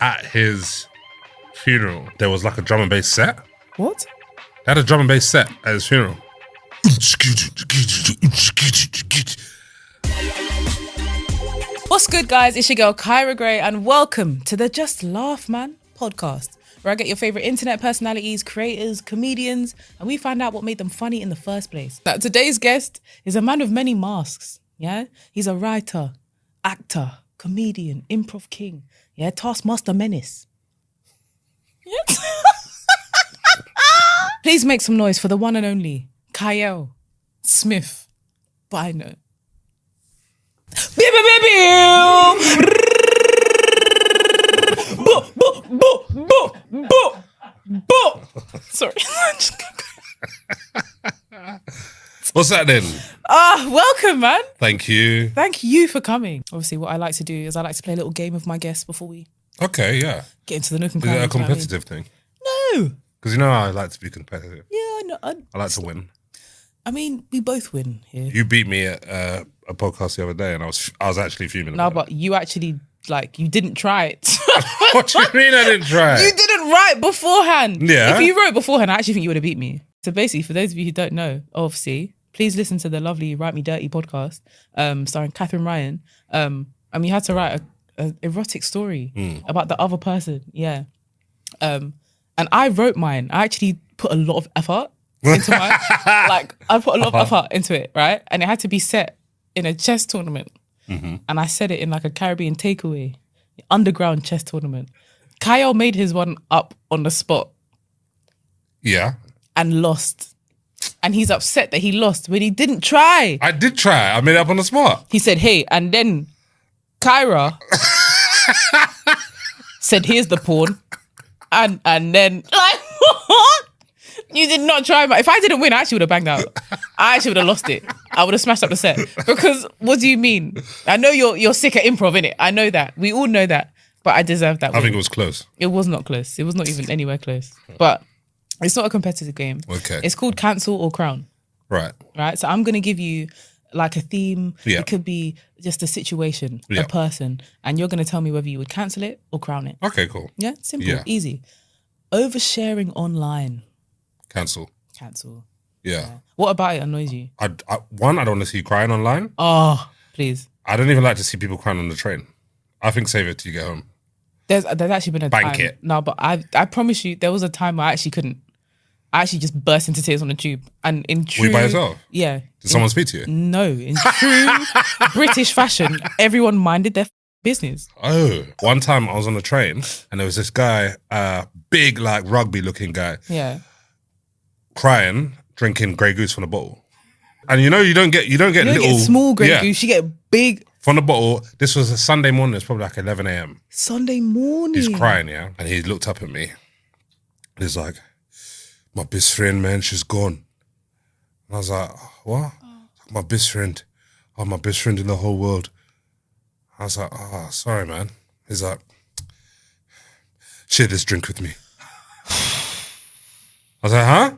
at his funeral, there was like a drum and bass set. What? They had a drum and bass set at his funeral. What's good, guys? It's your girl Kyrah Gray, and welcome to the Just Laugh Man podcast, where I get your favorite internet personalities, creators, comedians, and we find out what made them funny in the first place. Now, today's guest is a man with many masks. Yeah, he's a writer, actor, comedian, improv king. Yeah, Taskmaster Menace. Yeah. Please make some noise for the one and only Kiell Smith-Bynoe. Sorry. What's that then? Welcome, man. Thank you. Thank you for coming. Obviously, what I like to do is I like to play a little game with my guests before we Okay, yeah. get into the nook and Is cranny. it a competitive thing? No. Because you know I like to be competitive. Yeah, I know. I like to win. I mean, we both win here. You beat me at a podcast the other day, and I was actually fuming. No, about but you actually, you didn't try it. it. What do you mean I didn't try? You didn't write beforehand. Yeah. If you wrote beforehand, I actually think you would have beat me. So basically, for those of you who don't know, obviously, please listen to the lovely Write Me Dirty podcast, starring Catherine Ryan. And we had to write a erotic story about the other person. Yeah. And I wrote mine. I actually put a lot of effort into mine. I put a lot of effort into it, right? And it had to be set in a chess tournament. Mm-hmm. And I said it in like a Caribbean takeaway, underground chess tournament. Kiell made his one up on the spot. Yeah. And lost. And he's upset that he lost when he didn't try. I did try. I made it up on the spot. He said, hey, and then Kyrah said, here's the pawn. And then, what? You did not try. If I didn't win, I actually would have banged out. I actually would have lost it. I would have smashed up the set. Because what do you mean? I know you're sick at improv, innit? I know that. We all know that. But I deserve that win. I think it was close. It was not close. It was not even anywhere close. But it's not a competitive game. Okay. It's called Cancel or Crown. Right. Right? So I'm going to give you like a theme. Yeah. It could be just a situation, Yeah. a person. And you're going to tell me whether you would cancel it or crown it. Okay, cool. Yeah? Simple. Yeah. Easy. Oversharing online. Cancel. Cancel. Yeah. What about it annoys you? I don't want to see you crying online. Oh, please. I don't even like to see people crying on the train. I think save it till you get home. There's actually been a Bank time. it. No, but I promise you, there was a time where I actually couldn't. I actually just burst into tears on the tube. And in true... Were you by yourself? Yeah. Did someone speak to you? No. In true British fashion, everyone minded their business. Oh. One time I was on the train and there was this guy, big like rugby looking guy, Yeah. crying, drinking Grey Goose from the bottle. And you don't get You little... don't get small Grey yeah, Goose, you get big... from the bottle. This was a Sunday morning. It's probably like 11 a.m. Sunday morning. He's crying, yeah. And he looked up at me. He's like, my best friend, man, she's gone. And I was like, what? My best friend. Oh, my best friend in the whole world. I was like, oh, sorry, man. He's like, share this drink with me. I was like, huh?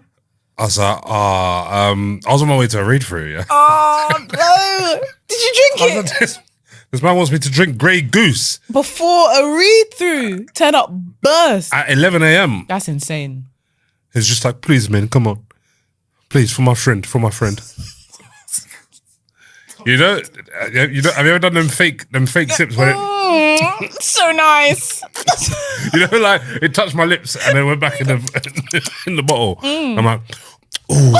I was like, I was on my way to a read through, yeah. Oh, no. Did you drink I it? was like, this man wants me to drink Grey Goose Before a read-through. Turn up, burst. at 11 a.m. That's insane. He's just like, please, man, come on. Please, for my friend. You know, have you ever done them fake sips where So nice. you know, like it touched my lips and then went back in the bottle. I'm like, ooh.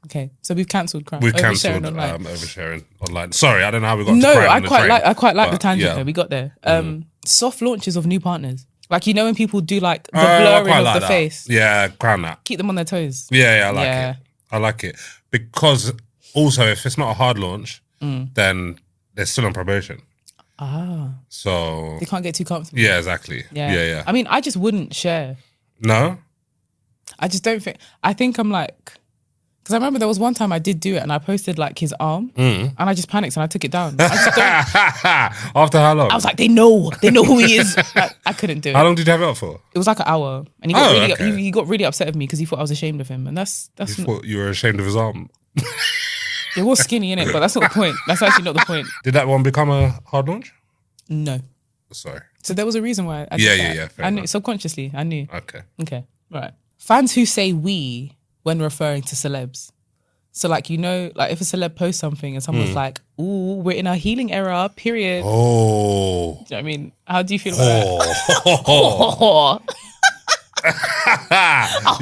Okay, so we've cancelled Crown. We've Oversharing cancelled online. oversharing online. Sorry, I don't know how we got to No, crying I on the quite train, like the but tangent yeah. though. We got there. Soft launches of new partners. Like, you know when people do like the I blurring quite of like the that. face. Yeah, crown that. Keep them on their toes. Yeah, I like Yeah. it. I like it. Because also, if it's not a hard launch, then they're still on probation. Ah. So, They can't get too comfortable. yeah, exactly. Yeah. Yeah. I mean, I just wouldn't share. No? I just don't think. I think I'm like, because I remember there was one time I did do it and I posted like his arm and I just panicked and I took it down. I just don't. After how long? I was like, they know who he is. Like, I couldn't do it. How long did you have it up for? It was like an hour, and he got okay. he got really upset with me because he thought I was ashamed of him, and that's You not, thought you were ashamed of his arm. it was skinny in it, but that's not the point. That's actually not the point. Did that one become a hard launch? No, Sorry. So there was a reason why I did that. Fair I knew enough. subconsciously. I knew. Okay. Right. Fans who say we when referring to celebs. So like, you know, like if a celeb posts something and someone's like, ooh, we're in a healing era, period. Oh. Do you know what I mean? How do you feel about that?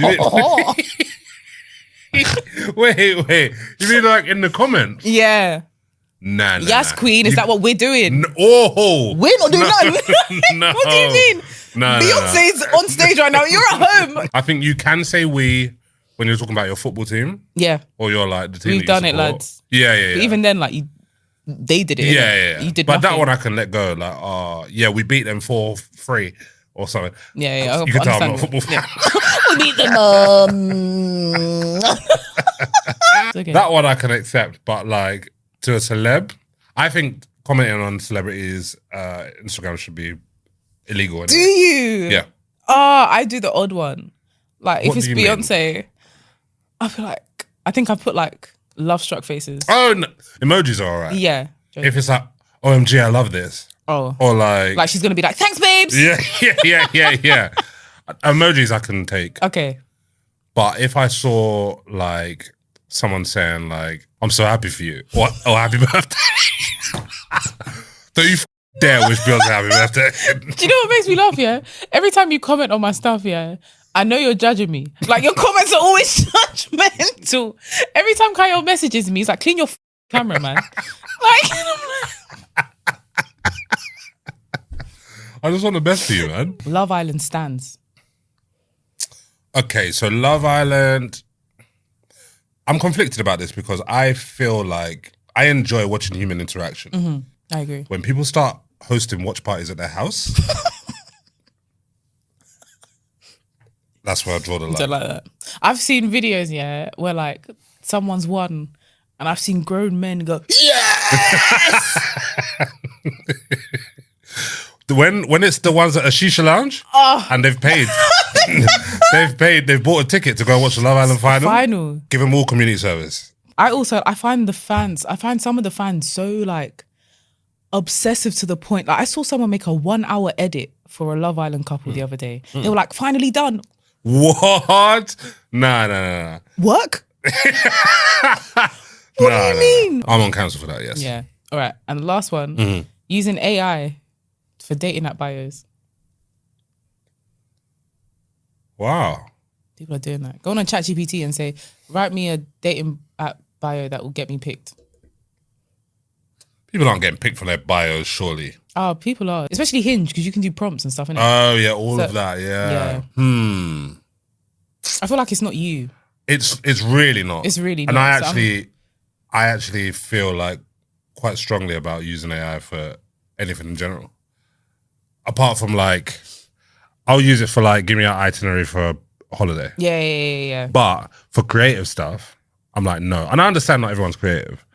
Wait. You mean like in the comments? Yeah. Nah. Yes, Queen. Is that what we're doing? We're not doing nothing. No. What do you mean? No. Beyonce's on stage right now. You're at home. I think you can say we when you're talking about your football team. Yeah. Or you're like the team. We've done it, lads. Yeah. But even then, like they did it. Yeah. You did but nothing. that one I can let go. Like, we beat them 4-3 or something. Yeah. You can tell I'm not a football fan. We beat them. Okay. That one I can accept, but like to a celeb, I think commenting on celebrities' Instagram should be illegal. Anyway. Do you? Yeah. I do the odd one. Like if What it's do you mean? Beyonce, I feel like I think I put like love struck faces. Oh, no. Emojis are alright. Yeah. If it's like, OMG, I love this. Oh. Or like she's gonna be like, thanks, babes. Yeah. Emojis I can take. Okay. But if I saw like someone saying like, I'm so happy for you, or happy birthday. Don't you dare wish Beyonce happy birthday. Do you know what makes me laugh, yeah? Every time you comment on my stuff, yeah, I know you're judging me. Like, your comments are always judgmental. Every time Kyle messages me, he's like, clean your camera, man. Like, and I'm like... I just want the best for you, man. Love Island stands. Okay, so Love Island, I'm conflicted about this because I feel like I enjoy watching human interaction. Mm-hmm. I agree. When people start hosting watch parties at their house, that's where I draw the line. Don't like that. I've seen videos, yeah, where like someone's won and I've seen grown men go, yes! When it's the ones at a shisha lounge and they've paid, they've bought a ticket to go watch the Love Island final. Give them all community service. I find some of the fans so like obsessive to the point. Like I saw someone make a 1 hour edit for a Love Island couple the other day. They were like, finally done. What? Nah. Work? What do you mean? I'm on council for that, yes. Yeah. All right. And the last one, using AI for dating app bios. Wow. People are doing that. Go on ChatGPT and say, write me a dating app bio that will get me picked. People aren't getting picked for their bios, surely. Oh, people are. Especially Hinge, because you can do prompts and stuff, innit? Oh, yeah, all of that, yeah. I feel like it's not you. It's really not. It's really and not. I actually feel like quite strongly about using AI for anything in general. Apart from like, I'll use it for like, give me an itinerary for a holiday. Yeah. But for creative stuff, I'm like, no. And I understand not everyone's creative,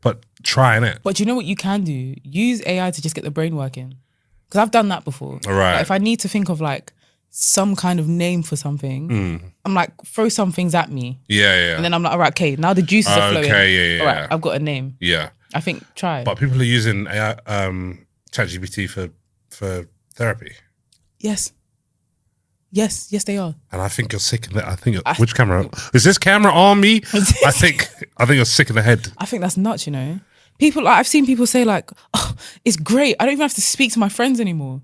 but trying it. But you know what you can do? Use AI to just get the brain working. Because I've done that before. Right. Like if I need to think of like some kind of name for something, I'm like, throw some things at me. Yeah. And then I'm like, all right, okay, now the juices are flowing. Okay, yeah. All right, I've got a name. Yeah. I think, try it. But people are using AI, ChatGPT for therapy. Yes, they are. And I think you're sick in the. Which camera is this camera on me? I think you're sick in the head. I think that's nuts. You know, people. Like, I've seen people say like, "Oh, it's great. I don't even have to speak to my friends anymore."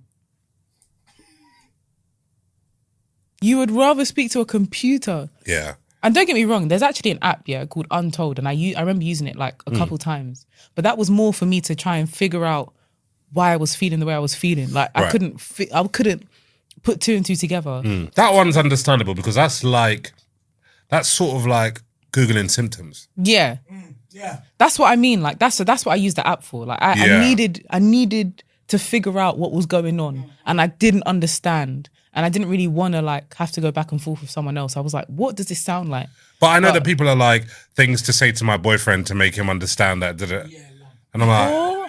You would rather speak to a computer. Yeah. And don't get me wrong, there's actually an app, called Untold, and I remember using it like a couple times. But that was more for me to try and figure out why I was feeling the way I was feeling. Like I couldn't put two and two together. That one's understandable because that's sort of like Googling symptoms. Yeah. Yeah. That's what I mean. Like that's what I used the app for. Like I needed to figure out what was going on, and I didn't understand. And I didn't really want to like have to go back and forth with someone else. I was like, what does this sound like? But I know that people are like, things to say to my boyfriend to make him understand that. And I'm like, oh,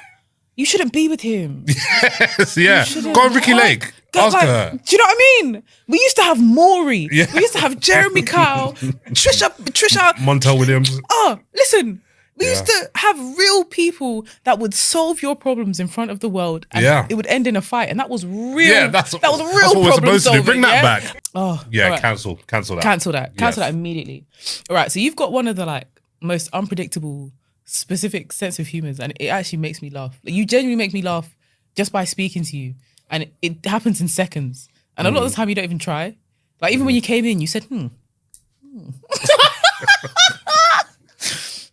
you shouldn't be with him. Yes, yeah. Go on Ricky Lake. Ask her. Do you know what I mean? We used to have Maury. Yeah. We used to have Jeremy Kyle, Trisha. Montel Williams. Oh, listen. We used to have real people that would solve your problems in front of the world, and it would end in a fight, and that was real. Yeah, that was real that's what problem we're supposed solving. to do. Bring that back. Oh, yeah, right. cancel that. Cancel that immediately. All right, so you've got one of the like most unpredictable, specific sense of humors, and it actually makes me laugh. Like, you genuinely make me laugh just by speaking to you, and it happens in seconds. And a lot of the time, you don't even try. Like even when you came in, you said,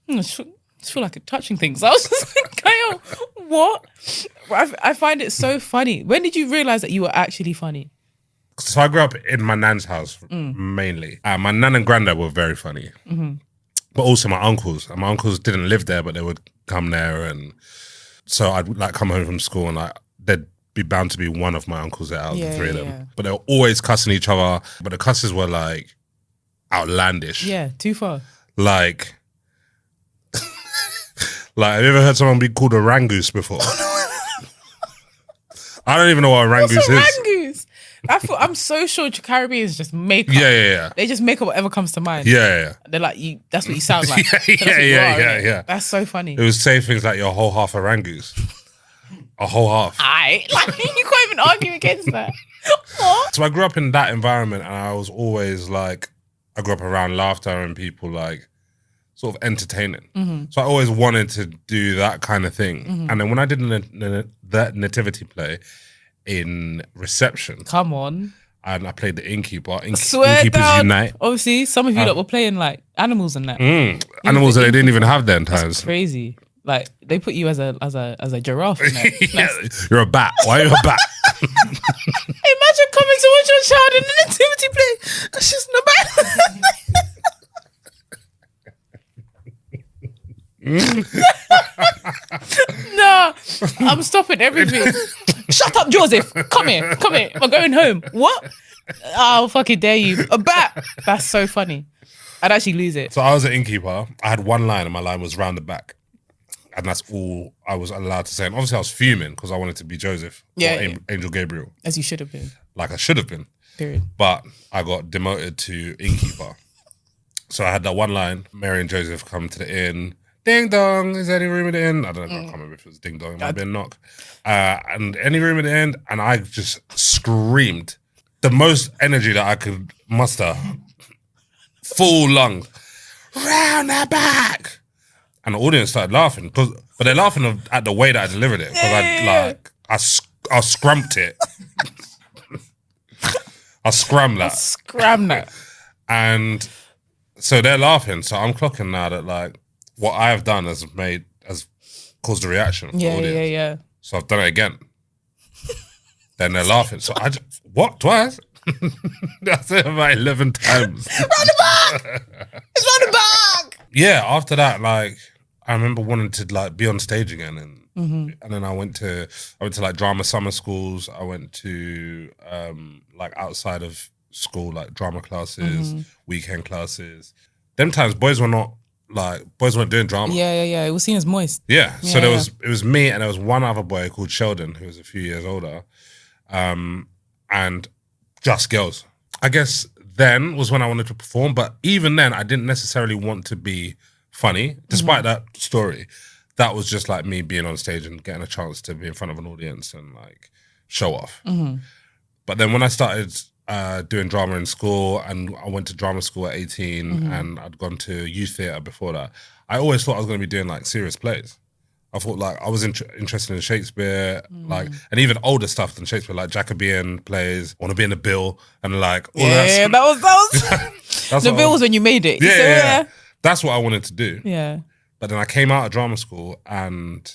I just feel like touching things. I was just like, Kiell, what? I find it so funny. When did you realise that you were actually funny? So I grew up in my nan's house mainly. My nan and granddad were very funny. But also my uncles. And my uncles didn't live there, but they would come there. And so I'd like come home from school and like they'd be bound to be one of my uncles out of the three of them. But they were always cussing each other. But the cusses were like outlandish. Yeah, too far. Like have you ever heard someone be called a rangoose before? I don't even know what a rangoose is. Rangoose? I'm so sure Caribbeans just make up. Yeah. They just make up whatever comes to mind. Yeah. They're like, that's what you sound like. Yeah. That's so funny. It would say things like your whole half a rangoose. A whole half. Like, you can't even argue against that. What? So I grew up in that environment and I was always like, I grew up around laughter and people like sort of entertaining. So I always wanted to do that kind of thing. And then when I did that nativity play in reception. Come on. And I played the innkeeper. Swear Innkeepers down. Unite. Obviously, some of you lot were playing like animals and that. Animals that they didn't even have then times. That's crazy. Like they put you as a giraffe. In that. Yeah, you're a bat. Why are you a bat? Imagine coming to watch your child in a nativity play. That's just not bad. No, I'm stopping everything. Shut up, Joseph. Come here. We're going home. What? I'll fucking dare you. A bat. That's so funny. I'd actually lose it. So I was an innkeeper. I had one line and my line was round the back. And that's all I was allowed to say. And obviously I was fuming because I wanted to be Joseph or Angel Gabriel. As you should have been. Like I should have been. Period. But I got demoted to innkeeper. So I had that one line. Mary and Joseph come to the inn. Ding dong, is there any room at the inn? I don't know, I can't remember if it was ding dong, it might have been knock. And any room at the end, and I just screamed the most energy that I could muster. Full lung. Round the back. And the audience started laughing. But they're laughing at the way that I delivered it. Because I scrumped it. I scrammed that. And so they're laughing. So I'm clocking now that like, what I have done has caused a reaction. Yeah. So I've done it again. Then they're laughing. So I just, what? Twice? That's it about 11 times. Round the back! It's round the back! Yeah, after that, like, I remember wanting to like be on stage again. And then I went to like drama summer schools. I went to like outside of school, like drama classes, weekend classes. Them times boys weren't doing drama. Yeah. It was seen as moist. Yeah. So it was me and there was one other boy called Sheldon who was a few years older. And just girls. I guess then was when I wanted to perform, but even then I didn't necessarily want to be funny, despite that story. That was just like me being on stage and getting a chance to be in front of an audience and like show off. But then when I started doing drama in school, and I went to drama school at 18 and I'd gone to youth theatre before that, I always thought I was going to be doing like serious plays. I thought like I was interested in Shakespeare, like, and even older stuff than Shakespeare, like Jacobean plays, Want to Be in the Bill, and like all that. That was the Bill was when you made it. Yeah. That's what I wanted to do. Yeah. But then I came out of drama school and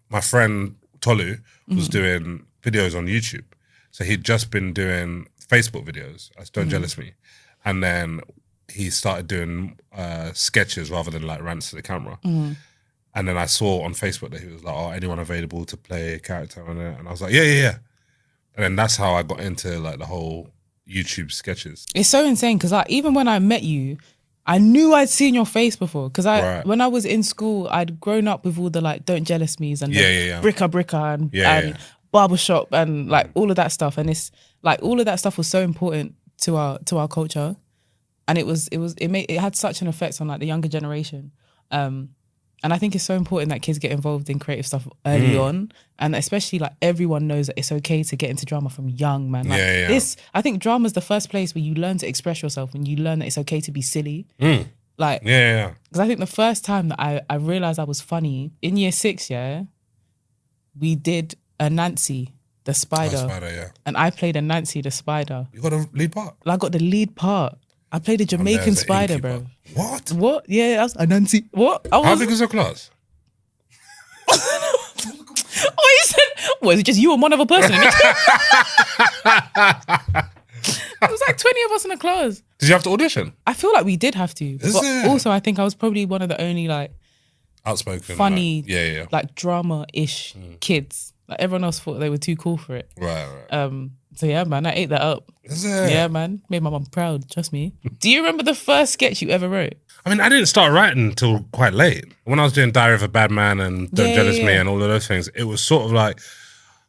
my friend Tolu was doing videos on YouTube. So he'd just been doing Facebook videos as Don't Jealous Me. And then he started doing sketches rather than like rants to the camera. And then I saw on Facebook that he was like, oh, anyone available to play a character on it? And I was like, yeah. And then that's how I got into like the whole YouTube sketches. It's so insane because even when I met you, I knew I'd seen your face before because when I was in school, I'd grown up with all the like Don't Jealous Me's and Bricka and barbershop and like all of that stuff. And it's like all of that stuff was so important to our culture, and it had such an effect on like the younger generation. And I think it's so important that kids get involved in creative stuff early on. And especially like everyone knows that it's okay to get into drama from young, man. Like this, I think drama's the first place where you learn to express yourself, when you learn that it's okay to be silly. Like, because I think the first time that I realized I was funny in year 6, we did a Nancy the spider. And I played a Nancy the spider. You got a lead part? I got the lead part. I played a Jamaican spider, bro. What? Yeah, I was a Nancy. What? How big is your class? You said, what, is it just you and one other person? It was like 20 of us in a class. Did you have to audition? I feel like we did have to. But also, I think I was probably one of the only like outspoken, funny, like drama-ish kids. Like everyone else thought they were too cool for it. Right. So yeah, man, I ate that up. Is it? Yeah, man. Made my mum proud, trust me. Do you remember the first sketch you ever wrote? I mean, I didn't start writing until quite late. When I was doing Diary of a Bad Man and Don't Jealous Me and all of those things, it was sort of like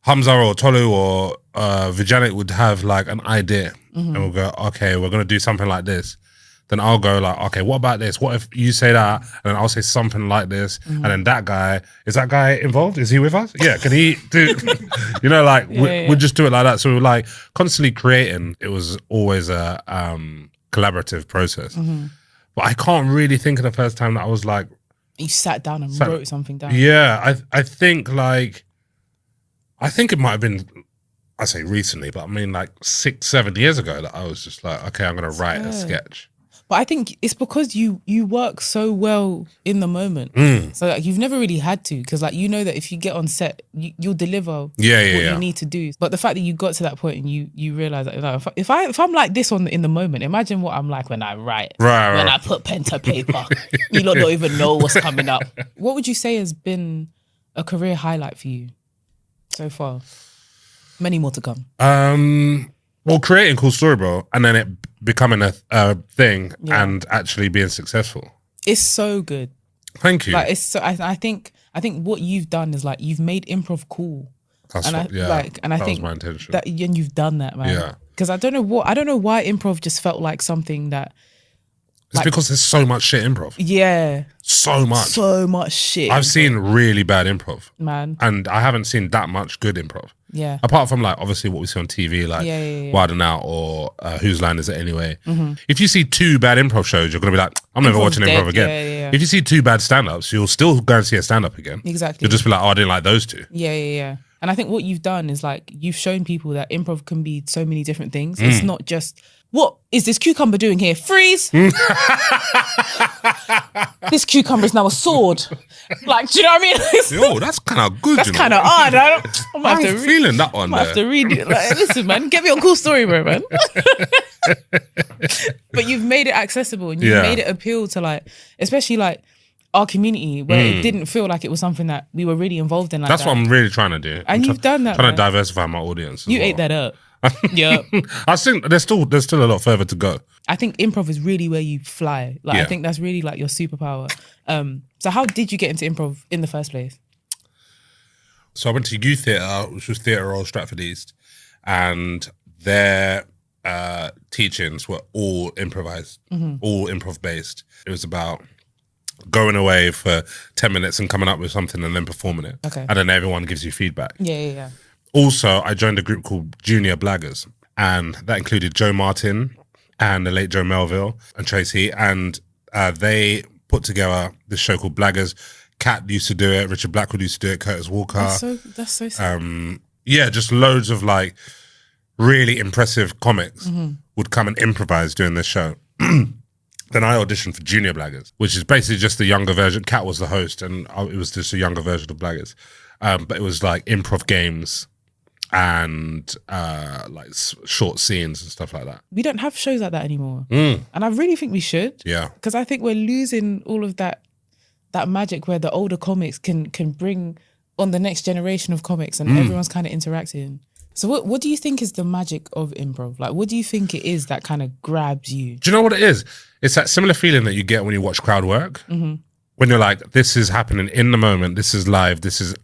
Hamza or Tolu or Vijanic would have like an idea and we'll go, okay, we're going to do something like this. Then I'll go like, okay, what about this? What if you say that? And then I'll say something like this. And then that guy, is that guy involved? Is he with us? Yeah, can he do, you know, like, we'd just do it like that. So we were like constantly creating. It was always a collaborative process. But I can't really think of the first time that I was like... You sat down and wrote something down. Yeah, I think like... I think it might have been, I say recently, but I mean like 6-7 years ago that I was just like, okay, I'm going to write a sketch. But I think it's because you work so well in the moment. So like, you've never really had to, because like, you know that if you get on set, you'll deliver what you need to do. But the fact that you got to that point and you realize that, like, if I'm like this in the moment, imagine what I'm like when I write. When I put pen to paper. You lot don't even know what's coming up. What would you say has been a career highlight for you so far? Many more to come. Well, creating Cool Story, bro, and then it becoming a thing and actually being successful. It's so good. Thank you. Like it's so. I think what you've done is like you've made improv cool. That's and what, I that think was my intention. that and you've done that, man. Yeah. Because I don't know why improv just felt like something that. It's like, because there's so much shit improv. Yeah. So much shit. I've seen really bad improv. Man. And I haven't seen that much good improv. Yeah. Apart from like obviously what we see on TV, like Wild 'N Out or Whose Line Is It Anyway? If you see 2 bad improv shows, you're gonna be like, I'm never watching improv again. If you see 2 bad stand-ups, you'll still go and see a stand-up again. Exactly. You'll just be like, oh, I didn't like those 2. Yeah. And I think what you've done is like you've shown people that improv can be so many different things. It's not just, what is this cucumber doing here? Freeze! This cucumber is now a sword. Like, do you know what I mean? Yo, that's kind of good. That's kind of odd. I'm feeling that one. I have to read it. Like, listen, man, get me on Cool Story, bro, man. But you've made it accessible and you've made it appeal to like, especially like our community, where it didn't feel like it was something that we were really involved in. Like that's what I'm really trying to do. And you've done that. Trying to diversify my audience. You ate that up. Yeah. I think there's still a lot further to go. I think improv is really where you fly. Like I think that's really like your superpower. So how did you get into improv in the first place? So I went to youth theatre, which was Theatre Royal Stratford East, and their teachings were all improvised, all improv based. It was about going away for 10 minutes and coming up with something and then performing it. Okay. And then everyone gives you feedback. Yeah. Also, I joined a group called Junior Blaggers, and that included Joe Martin and the late Joe Melville and Tracy, and they put together this show called Blaggers. Kat used to do it, Richard Blackwood used to do it, Curtis Walker. That's so sick. Yeah, just loads of like really impressive comics would come and improvise during this show. Then I auditioned for Junior Blaggers, which is basically just the younger version. Kat was the host, and it was just a younger version of Blaggers. But it was like improv games and like short scenes and stuff like that. We don't have shows like that anymore. And I really think we should. Yeah. Because I think we're losing all of that magic where the older comics can bring on the next generation of comics and everyone's kind of interacting. So what do you think is the magic of improv? Like, what do you think it is that kind of grabs you? Do you know what it is? It's that similar feeling that you get when you watch crowd work. When you're like, this is happening in the moment, this is live, this is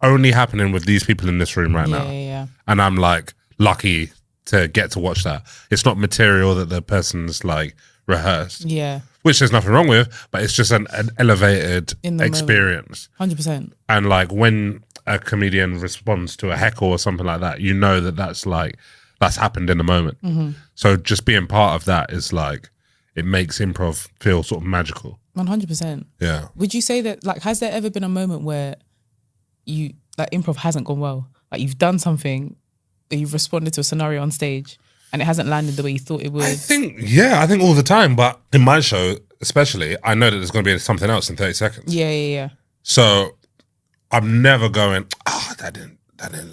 only happening with these people in this room right now. Yeah. And I'm like lucky to get to watch that. It's not material that the person's like rehearsed. Yeah. which there's nothing wrong with, but it's just an elevated In the experience. 100%. And like when a comedian responds to a heckle or something like that, you know that that's happened in the moment. So just being part of that is like, it makes improv feel sort of magical. 100%. Yeah. Would you say that, like, has there ever been a moment where you, like, improv hasn't gone well? Like, you've done something, or you've responded to a scenario on stage and it hasn't landed the way you thought it would? I think all the time, but in my show especially, I know that there's going to be something else in 30 seconds. Yeah. So I'm never going, that didn't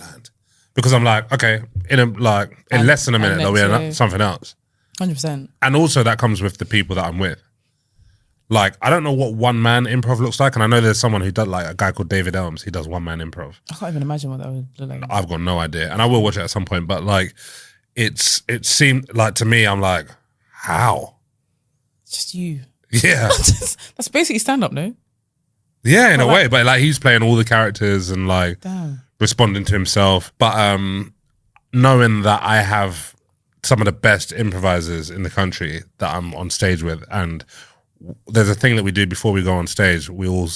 land. Because I'm like, okay, in less than a minute, there'll be something else. 100%. And also that comes with the people that I'm with. Like, I don't know what one-man improv looks like. And I know there's someone who does, like a guy called David Elms. He does one-man improv. I can't even imagine what that would look like. I've got no idea. And I will watch it at some point. But like, it seemed like, to me, I'm like, how? It's just you. Yeah. That's basically stand-up, no? Yeah, in a way. But like, he's playing all the characters and like responding to himself. But knowing that I have some of the best improvisers in the country that I'm on stage with, and there's a thing that we do before we go on stage. We all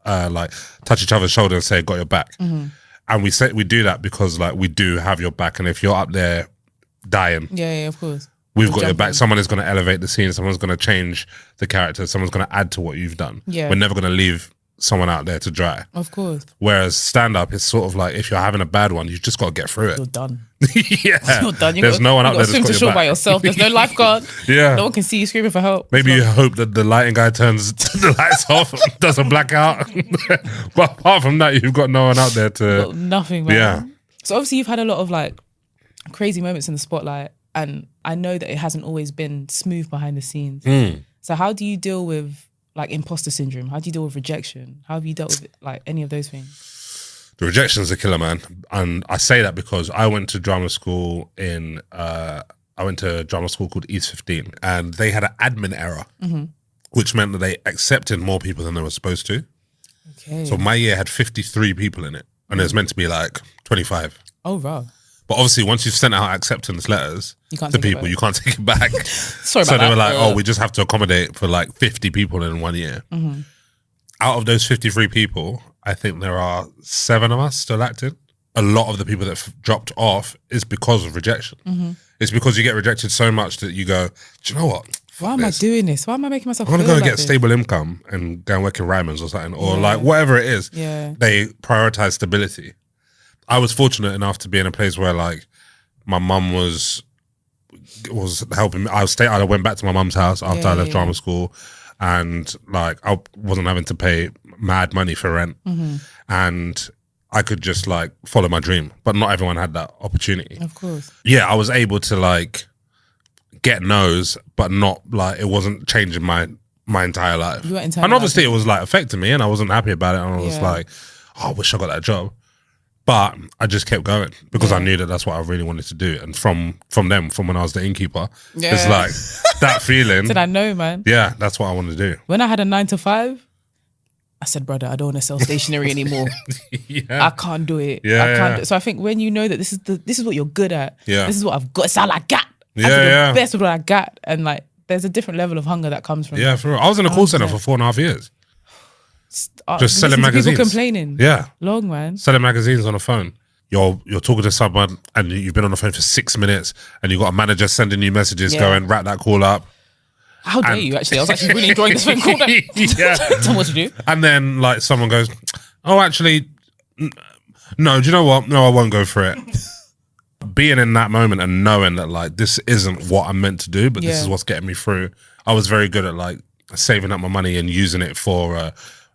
like touch each other's shoulder and say, "Got your back," and we do that because like we do have your back. And if you're up there dying, yeah, of course, we've got your back. Someone is going to elevate the scene. Someone's going to change the character. Someone's going to add to what you've done. Yeah, we're never going to leave someone out there to dry. Of course. Whereas stand up is sort of like, if you're having a bad one, you've just got to get through it. You're done. Yeah. You're done. There's no one out there that's swim to got shore your back. by yourself. There's no lifeguard. Yeah. No one can see you screaming for help. Maybe you hope that the lighting guy turns the lights off, does a blackout. But apart from that, you've got no one out there to... Got nothing, man. Yeah. So obviously you've had a lot of like crazy moments in the spotlight, and I know that it hasn't always been smooth behind the scenes. So how do you deal with like imposter syndrome? How do you deal with rejection? How have you dealt with like any of those things? The rejection's a killer, man. And I say that because I went to drama school called East 15, and they had an admin error, which meant that they accepted more people than they were supposed to. Okay. So my year had 53 people in it, and it was meant to be like 25. Oh, wow. But obviously, once you've sent out acceptance letters to people, you can't take it back. Sorry about so they that. were like, we just have to accommodate for like 50 people in 1 year. Out of those 53 people, I think there are 7 of us still acting. A lot of the people that dropped off is because of rejection. It's because you get rejected so much that you go, do you know what? Why am I doing this? Why am I making myself I'm going to go and like get this? stable income and go and work in Ryman's or something, or like whatever it is. Yeah. They prioritize stability. I was fortunate enough to be in a place where like my mum was helping me. I went back to my mum's house after I left drama school, and like I wasn't having to pay mad money for rent, and I could just like follow my dream. But not everyone had that opportunity. Of course. Yeah, I was able to like get no's, but not like, it wasn't changing my entire life. You weren't and obviously it was like affecting me, and I wasn't happy about it, and I was like, I wish I got that job. But I just kept going because I knew that that's what I really wanted to do. And from when I was the innkeeper, it's like that feeling. Did I know, man? Yeah, that's what I want to do. When I had a 9 to 5, I said, brother, I don't want to sell stationery anymore. I can't do it. I can't. So I think when you know that this is what you're good at, this is what I've got, it's all I got. I do the best with what I got. And like, there's a different level of hunger that comes from Yeah, for real. I was in a call center for 4.5 years. Just selling magazines. People complaining. Yeah. Long, man. Selling magazines on the phone. You're talking to someone and you've been on the phone for 6 minutes and you've got a manager sending you messages going, wrap that call up. How dare you, actually? I was actually really enjoying this phone call. Tell me what to do. And then like someone goes, oh, actually, no, do you know what? No, I won't go for it. Being in that moment and knowing that like this isn't what I'm meant to do, but this is what's getting me through. I was very good at like saving up my money and using it for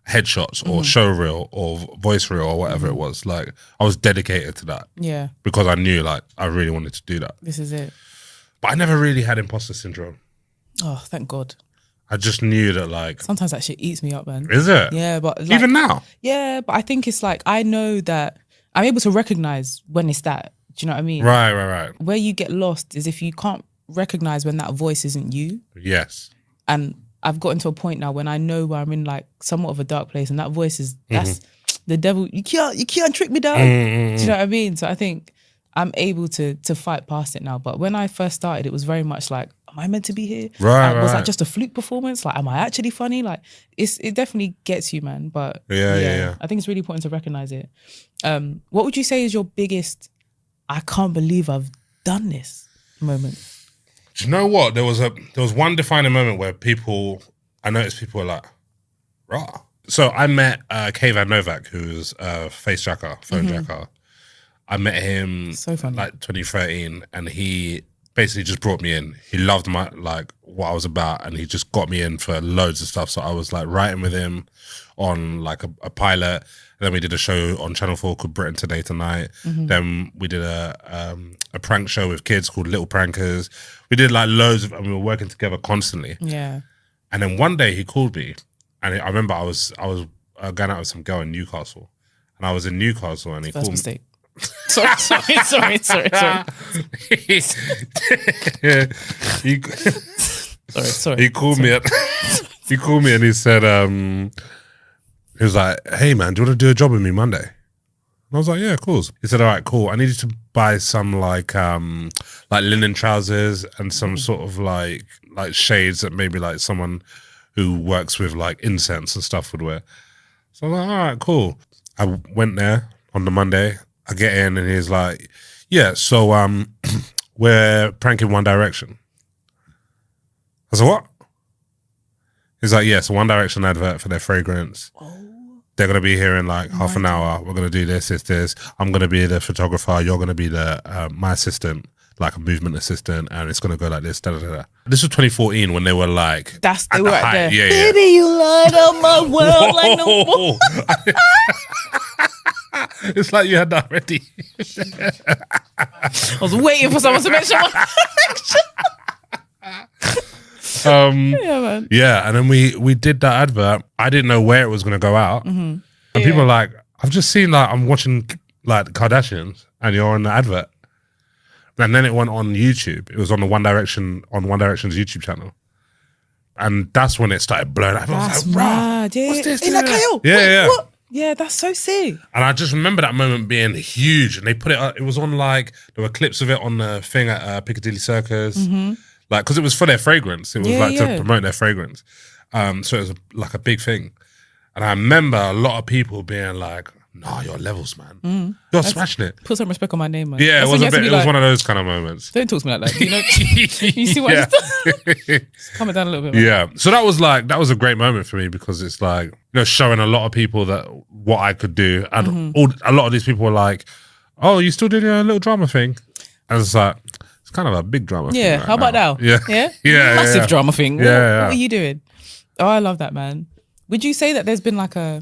headshots or show reel or voice reel or whatever it was. Like I was dedicated to that. Yeah. Because I knew like I really wanted to do that. This is it. But I never really had imposter syndrome. Oh, thank God. I just knew that like... Sometimes that shit eats me up, man. Is it? Yeah, but... Like, even now? Yeah, but I think it's like, I know that I'm able to recognize when it's that. Do you know what I mean? Right. Where you get lost is if you can't recognize when that voice isn't you. Yes. And I've gotten to a point now when I know where I'm in like somewhat of a dark place, and that voice is, that's the devil. You can't trick me down. Do you know what I mean? So I think I'm able to fight past it now. But when I first started, it was very much like, oh am I meant to be here? Right, Was right. that just a fluke performance? Like, am I actually funny? Like, it definitely gets you, man. But Yeah. I think it's really important to recognize it. What would you say is your biggest, I can't believe I've done this moment? Do you know what? There was one defining moment where I noticed people were like, rah. So I met Kyrah Novak, who's a face jacker, phone jacker. I met him So funny. like 2013, and he basically just brought me in. He loved my what I was about, and he just got me in for loads of stuff. So I was like writing with him on like a pilot. And then we did a show on Channel 4 called Britain Today Tonight. Then we did a prank show with kids called Little Prankers. We did like loads of, and we were working together constantly. Yeah. And then one day he called me, and I remember I was going out with some girl in Newcastle, and I was in Newcastle, and he First called mistake. Sorry. Sorry. He called me. He called me and he said, he was like, "Hey man, do you want to do a job with me Monday?" And I was like, "Yeah, of course." He said, "All right, cool. I need you to buy some like linen trousers and some sort of like shades that maybe like someone who works with like incense and stuff would wear." So I was like, "All right, cool." I went there on the Monday. I get in and he's like, "Yeah, so we're pranking One Direction." I said, "What?" He's like, "Yeah, so One Direction advert for their fragrance. They're going to be here in like half an hour. We're going to do this. I'm going to be the photographer. You're going to be the my assistant, like a movement assistant, and it's going to go like this, da, da, da. This was 2014 when they were like... They were right there. Yeah. Baby, you light up my world like no more. It's like you had that ready. I was waiting for someone to mention One Direction. Yeah, man. Yeah, and then we did that advert. I didn't know where it was going to go out. And people are like, "I've just seen like, I'm watching like the Kardashians and you're on the advert." And then it went on YouTube. It was on One Direction's YouTube channel. And that's when it started blowing up. I was That's like, "Rah, mad. Yeah. what's this?" Hey, like, Kiell, Yeah, wait, yeah. what? Yeah, that's so sick. And I just remember that moment being huge. And they put it was on like, there were clips of it on the thing at Piccadilly Circus. Like, because it was for their fragrance. It was to promote their fragrance. So it was like a big thing. And I remember a lot of people being like, "Nah, you're levels, man. You're smashing it." Put some respect on my name, man. Yeah, That's it when was you a have to bit. be It was like, one of those kind of moments. don't talk to me like that. You know, you see what I just done? Calm it down a little bit, man. Yeah. So that was a great moment for me because it's like, showing a lot of people that what I could do. And a lot of these people were like, "Oh, you still doing a little drama thing?" And it's like, it's kind of a big drama thing. Yeah, right how about now? Yeah. Yeah? Massive yeah. drama thing. Yeah. What are you doing? Oh, I love that, man. Would you say that there's been like a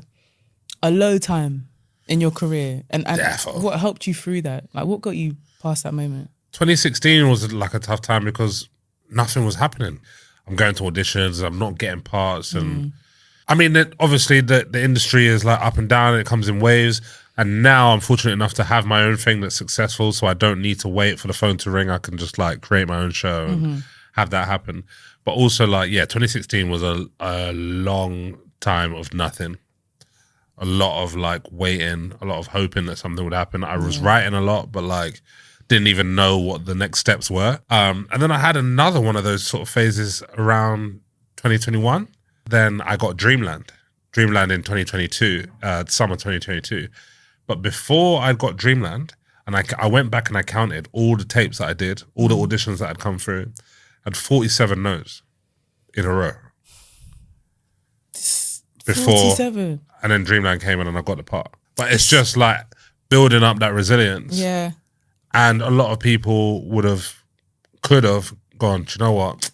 low time in your career? And Defo. what helped you through that? Like, what got you past that moment? 2016 was like a tough time because nothing was happening. I'm going to auditions, I'm not getting parts. And I mean, obviously the industry is like up and down, it comes in waves. And now I'm fortunate enough to have my own thing that's successful, so I don't need to wait for the phone to ring. I can just like create my own show and have that happen. But also 2016 was a long time of nothing. A lot of like waiting, a lot of hoping that something would happen. I was writing a lot, but like didn't even know what the next steps were. And then I had another one of those sort of phases around 2021. Then I got Dreamland in 2022, summer 2022. But before I got Dreamland, and I went back and I counted all the tapes that I did, all the auditions that had come through, I had 47 no's in a row. Before 47. And then Dreamland came in and I got the part. But it's just like building up that resilience. Yeah. And a lot of people could have gone, "Do you know what?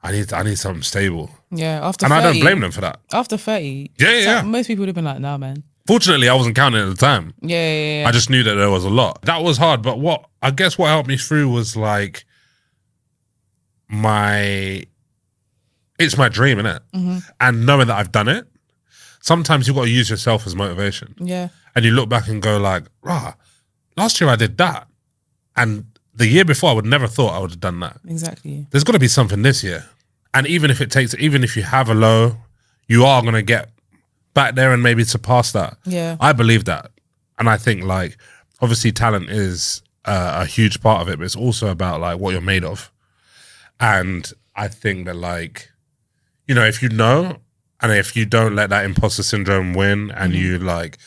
I need something stable." Yeah. After and 30, I don't blame them for that. After 30. Yeah. Most people would have been like, "Nah, man." Fortunately, I wasn't counting at the time. Yeah. I just knew that there was a lot. That was hard. But what helped me through was like it's my dream, innit? And knowing that I've done it, sometimes you've got to use yourself as motivation. Yeah. And you look back and go like, last year I did that. And the year before I would never thought I would have done that. Exactly. There's got to be something this year. And even if you have a low, you are going to get back there and maybe surpass that. Yeah. I believe that. And I think like, obviously talent is a huge part of it, but it's also about like what you're made of. And I think that like, you know, if you know, and if you don't let that imposter syndrome win and you like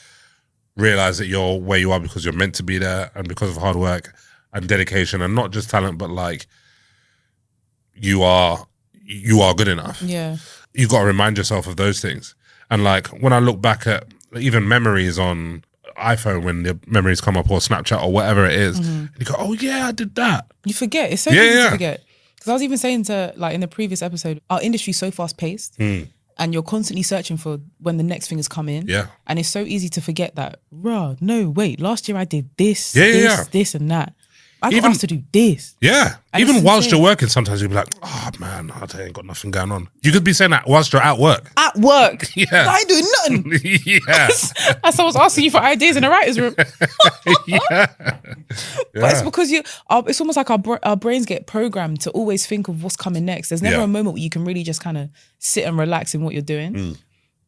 realize that you're where you are because you're meant to be there and because of hard work and dedication and not just talent, but like you are good enough. Yeah. You got to remind yourself of those things. And like when I look back at even memories on iPhone, when the memories come up or Snapchat or whatever it is, and you go, oh yeah, I did that. You forget. It's so easy to forget. Because I was even saying to, like, in the previous episode, our industry's so fast paced and you're constantly searching for when the next thing has come in. Yeah. And it's so easy to forget that, no, wait, last year I did this, this and that. I got asked to do this. Yeah. And even whilst insane. you're working, sometimes you'll be like, oh man, I ain't got nothing going on. You could be saying that whilst you're at work. At work. Yeah. I ain't doing nothing. Yeah. As someone's asking you for ideas in the writer's room. Yeah. But it's because it's almost like our brains get programmed to always think of what's coming next. There's never a moment where you can really just kind of sit and relax in what you're doing.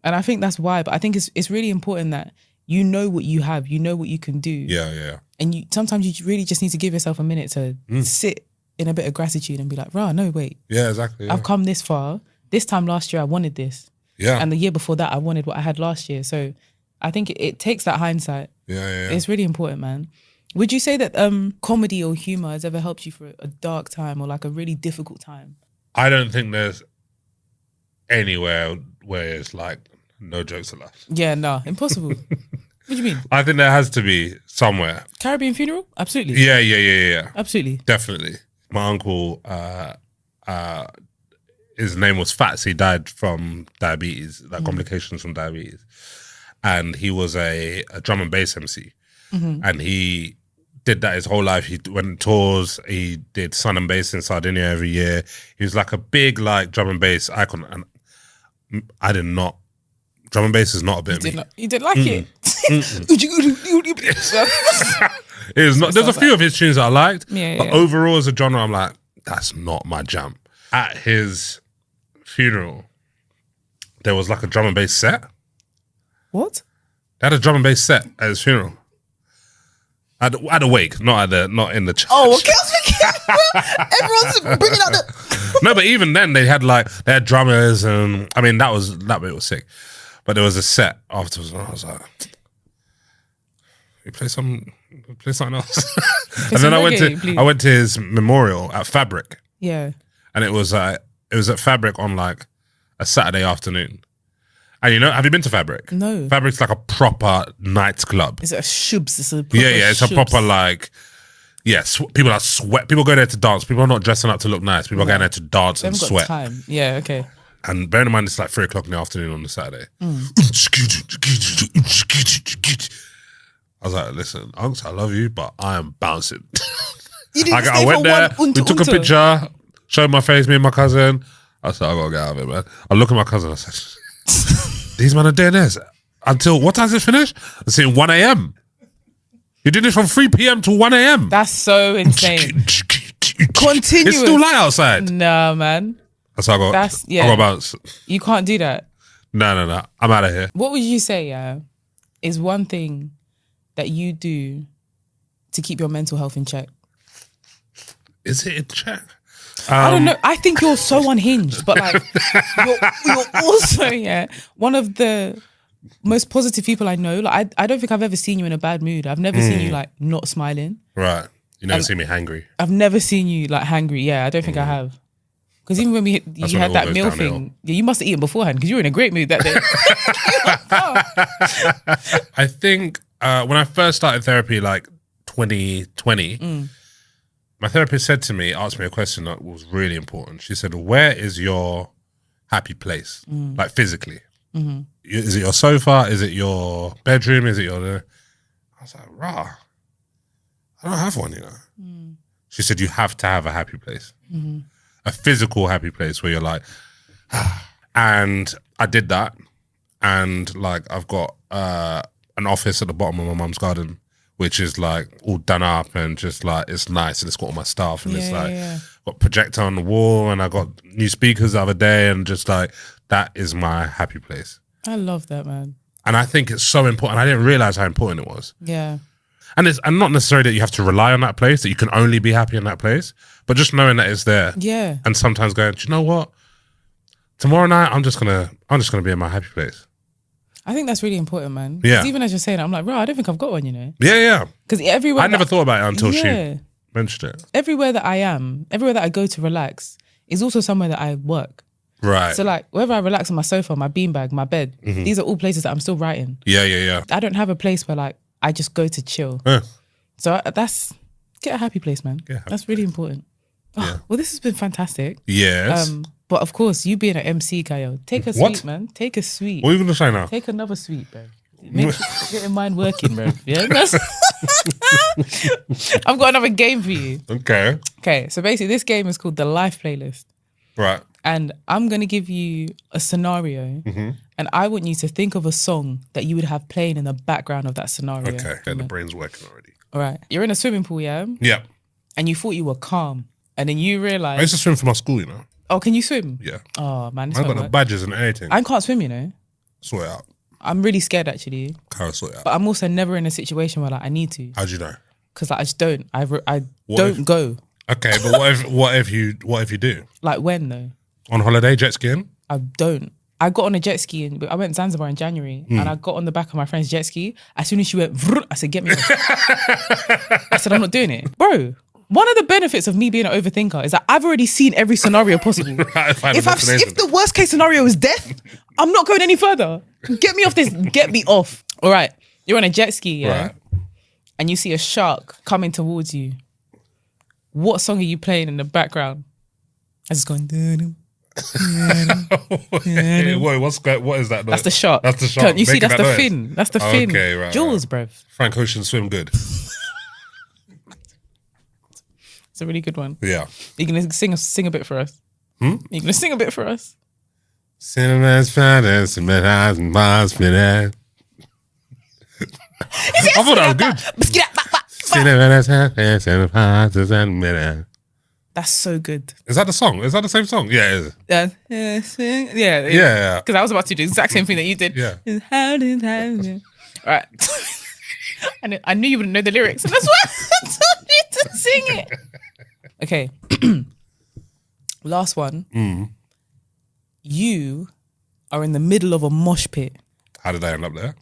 And I think that's why. But I think it's really important that you know what you have, you know what you can do. Yeah. And sometimes you really just need to give yourself a minute to sit in a bit of gratitude and be like, no, wait. Yeah, exactly. Yeah. I've come this far. This time last year I wanted this. Yeah. And the year before that I wanted what I had last year. So I think it takes that hindsight. Yeah. It's really important, man. Would you say that comedy or humor has ever helped you for a dark time or like a really difficult time? I don't think there's anywhere where it's like no jokes allowed. Yeah, no, impossible. What do you mean? I think there has to be somewhere. Caribbean funeral? Absolutely. Yeah. Absolutely. Definitely. My uncle, his name was Fats. He died from diabetes, like complications from diabetes. And he was a drum and bass MC. And he did that his whole life. He went on tours. He did Sun and Bass in Sardinia every year. He was like a big like drum and bass icon. And I did not. Drum and bass is not a bit of me. You didn't like it? It is not. There's a few of his tunes that I liked, but Yeah. overall as a genre, I'm like, that's not my jam. At his funeral, there was like a drum and bass set. What? They had a drum and bass set at his funeral. At the wake, not in the church. Oh, okay. I was thinking, everyone's bringing out the... No, but even then they had drummers, and I mean that bit was sick. But there was a set afterwards, and I was like, "You play something else." And then I went to his memorial at Fabric. Yeah. And it was at Fabric on like a Saturday afternoon. And you know, have you been to Fabric? No. Fabric's like a proper nightclub. Is it a shubs? It's a proper It's a shubs. proper like, people are sweat. People go there to dance. People are not dressing up to look nice. People are going there to dance They and haven't sweat. got time. Yeah, okay. And bearing in mind, it's like 3 o'clock in the afternoon on the Saturday. I was like, listen, Unks, I love you, but I am bouncing. You didn't I went there, we took a picture, showed my face, me and my cousin. I said, I gotta get out of it, man. I look at my cousin, I said, these men are doing this. Until, what time does it finish? I said, 1 a.m. You did this from 3 p.m. to 1 a.m. That's so insane. Continuous. It's still light outside. Nah, man. So I got bounce. You can't do that. No. I'm out of here. What would you say, is one thing that you do to keep your mental health in check? Is it in check? I don't know. I think you're so unhinged, but like you're also one of the most positive people I know. Like I don't think I've ever seen you in a bad mood. I've never seen you like not smiling. Right. You never see me hangry. I've never seen you like hangry. Yeah, I don't think I have. Because even when you had that meal thing, you must have eaten beforehand because you were in a great mood that day. I think when I first started therapy, like 2020, my therapist asked me a question that was really important. She said, where is your happy place? Like physically. Is it your sofa? Is it your bedroom? Is it your... I was like, rah, I don't have one, you know. She said, you have to have a happy place. A physical happy place where you're like, and I did that. And like, I've got an office at the bottom of my mum's garden, which is like all done up and just like, it's nice. And it's got all my stuff and it's like, got projector on the wall and I got new speakers the other day and just like, that is my happy place. I love that, man. And I think it's so important. I didn't realize how important it was. Yeah. And not necessarily that you have to rely on that place, that you can only be happy in that place, but just knowing that it's there. Yeah. And sometimes going, do you know what? Tomorrow night I'm just gonna be in my happy place. I think that's really important, man. Yeah. 'Cause even as you're saying it, I'm like, bro, I don't think I've got one, you know? Yeah. Because everywhere I never thought about it until she Yeah. mentioned it. Everywhere that I am, everywhere that I go to relax is also somewhere that I work. Right. So like wherever I relax on my sofa, my beanbag, my bed, these are all places that I'm still writing. Yeah. I don't have a place where like I just go to chill. So that's get a happy place, man. That's really important. Oh, well, this has been fantastic. Yes. But of course, you being an MC, Kiell, take a What? sweet, man. Take a sweet. What are you gonna say now? Take another sweet, bro. Make sure you get your mind working, bro. Yeah. I've got another game for you. Okay. So basically, this game is called the Life Playlist. Right. And I'm going to give you a scenario and I want you to think of a song that you would have playing in the background of that scenario. Okay. The brain's working already. All right. You're in a swimming pool, yeah? Yeah. And you thought you were calm. And then you realize... I used to swim for my school, you know. Oh, can you swim? Yeah. Oh, man. I've got the badges and everything. I can't swim, you know. Sort it out. I'm really scared, actually. Can't sort it out. But I'm also never in a situation where like I need to. How'd you know? Because like, I just don't. I don't go. Okay, but what if you do? Like when, though? On holiday, jet skiing? I don't. I got on a jet ski and I went to Zanzibar in January and I got on the back of my friend's jet ski. As soon as she went, I said, get me off. I said, I'm not doing it. Bro, one of the benefits of me being an overthinker is that I've already seen every scenario possible. If the worst case scenario is death, I'm not going any further. Get me off this. Get me off. All right. You're on a jet ski, yeah? Right. And you see a shark coming towards you. What song are you playing in the background? I just going... Wait, what is that? That's the shark. That's the shark. You see, that's the noise. fin. That's the fin. Okay, right. Jaws, bruv. Frank Ocean swim good. It's a really good one. Yeah. You're gonna sing a bit for us. You're gonna sing a bit for us. Cinema's finest, cinema's finest. I thought that was good. Cinema's finest, cinema's finest. That's so good. Is that the song? Is that the same song? Yeah, it is. Yeah. Because I was about to do the exact same thing that you did. Yeah. All right. I knew you wouldn't know the lyrics, and that's why I told you to sing it. Okay. Last one. You are in the middle of a mosh pit. How did I end up there?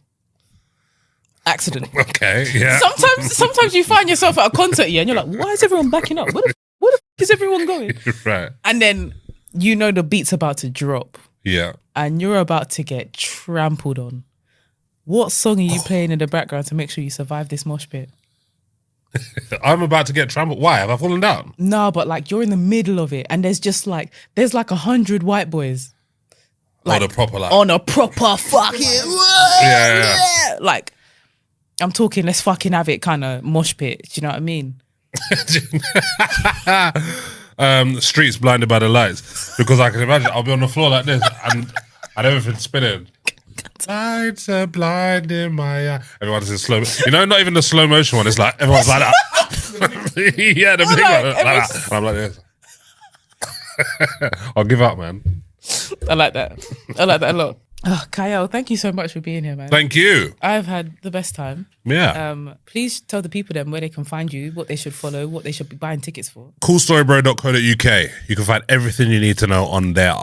Accident. Okay, yeah. Sometimes you find yourself at a concert, yeah, and you're like, why is everyone backing up? Where the f is everyone going? Right. And then you know the beat's about to drop. Yeah. And you're about to get trampled on. What song are you playing in the background to make sure you survive this mosh pit? I'm about to get trampled. Why? Have I fallen down? No, but like you're in the middle of it and there's like 100 white boys. Like, on a proper fucking... Yeah. Like, I'm talking let's fucking have it kind of mosh pit. Do you know what I mean? Streets blinded by the lights. Because I can imagine I'll be on the floor like this and everything's spinning. Lights are blinding my eye. Everyone's in slow. You know, not even the slow motion one. It's like everyone's like that. Yeah, the big one like that. And I'm like this. I'll give up, man. I like that. I like that a lot. Oh, Kiell, thank you so much for being here, man. Thank you. I've had the best time. Yeah. Please tell the people then where they can find you, what they should follow, what they should be buying tickets for. Coolstorybro.co.uk. You can find everything you need to know on there.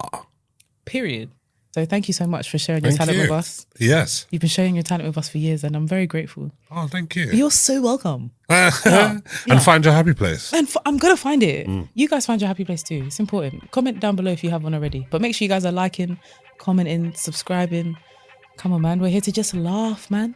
Period. So thank you so much for sharing your talent with us. Yes. You've been sharing your talent with us for years and I'm very grateful. Oh, thank you. You're so welcome. And find your happy place. And I'm going to find it. You guys find your happy place too. It's important. Comment down below if you have one already. But make sure you guys are liking, commenting, subscribing. Come on, man. We're here to just laugh, man.